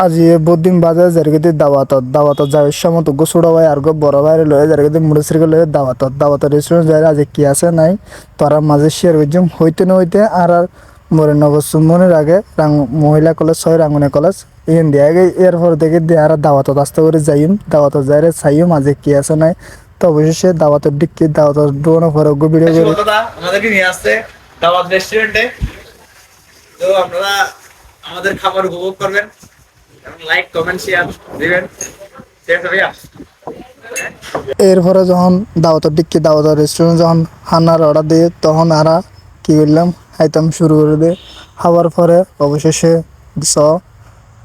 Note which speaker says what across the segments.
Speaker 1: আজি বুদিন বাজার জারগেদি দাওয়াতত যাওয়ার সময় তো ছোট ভাই আর বড় ভাই লয়ে জারগেদি মুড়িসিরকে লয়ে দাওয়াতত রেস্টুরেন্ট যায় আজ কি আছে নাই তোরা মাঝে শেয়ার করছুম হইতে না হইতে আর মরে নবসুম মনের আগে মহিলা কলেজ 6 রাঙ্গুনে কলেজ ইন দিয়ে আগে এরপর দেখে দিয়ে আর দাওয়াতত আস্তে করে যাইম দাওয়াতত যাইরে চাইম আজ কি আছে নাই তো অবশেষে দাওয়াতত ডিক্কি দাওয়াতত ডোনো পরে ভিডিও করে
Speaker 2: আমাদেরকে নিয়ে আসছে দাওয়াত রেস্টুরেন্টে। তো আপনারা আমাদের খাবার উপভোগ করবেন, লাইক কমেন্ট শেয়ার দিবেন। ঠিক আছে ভাইয়া?
Speaker 1: এরপরে যখন দাওয়াত রেস্টুরেন্ট যখন হান্নার অর্ডার দিয়ে তখন আরা কি করলাম খাইতাম শুরু করে দিয়ে খাওয়ার পরে অবশেষে স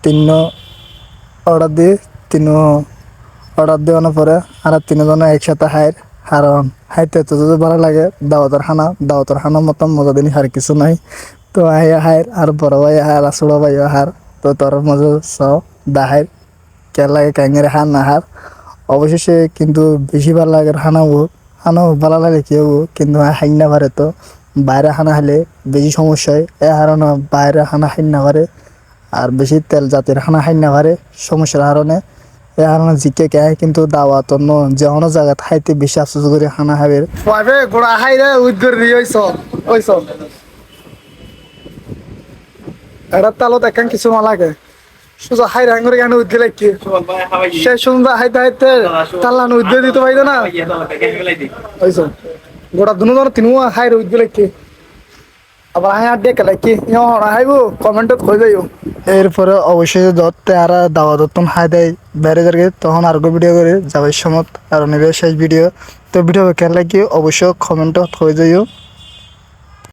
Speaker 1: তিন অর্ডার দিয়ে তিন অর্ডার দেওয়ানোর পরে আর তিনজনে একসাথে হাইর কারণ হাইতে তো যদি ভালো লাগে দাওয়াতের খানা মতন মজা দিন হার কিছু নাই। তো আইয়া হাইর আর বড় ভাই হার আর ছোট ভাই হার তো তোর মজা স দাহাইর কে লাগে ক্যাঙ্গের হার না হার অবশেষে কিন্তু বেশি ভালো লাগে খানাও ভালো লাগে কেউ কিন্তু হাইন না পারে তো বাইরে খানা খেলে বেশি সমস্যা হয় এ কারণে বাইরে খানা খাইন না পারে আর বেশি তেল জাতের খানা খাইন না পারে সমস্যার কারণে এ কারণে জিকে কে কিন্তু দাওয়াত অন্য যে কোনো জায়গা খাইতে বেশি আফসোস করে খানা খাবে গোড়া খাই রে উদ্গর দিয়ে ওইস এটা তালত একান কিছু নালাগে সুজা হাই রাঙ্গুরে কেন উদ্গে লাগছে সে সুন্দর হাইতে হাইতে তাল্লানো উদ্গে দিতে পাইতো না ওইস গোটা দুনো ধর তিনু হাই উদ্গে লাগছে আবার হাই আড্ডে কে লাগছে হাইবো কমেন্টত কই যাইও। এরপরে অবশ্যই ধরতে আর দাওয়াত হাই দেয় বাইরে যাবে তখন আর ভিডিও করে যাবার সময় আর নেবে শেষ ভিডিও তো ভিডিও কেন লাগে অবশ্যই কমেন্টত কই যাইও।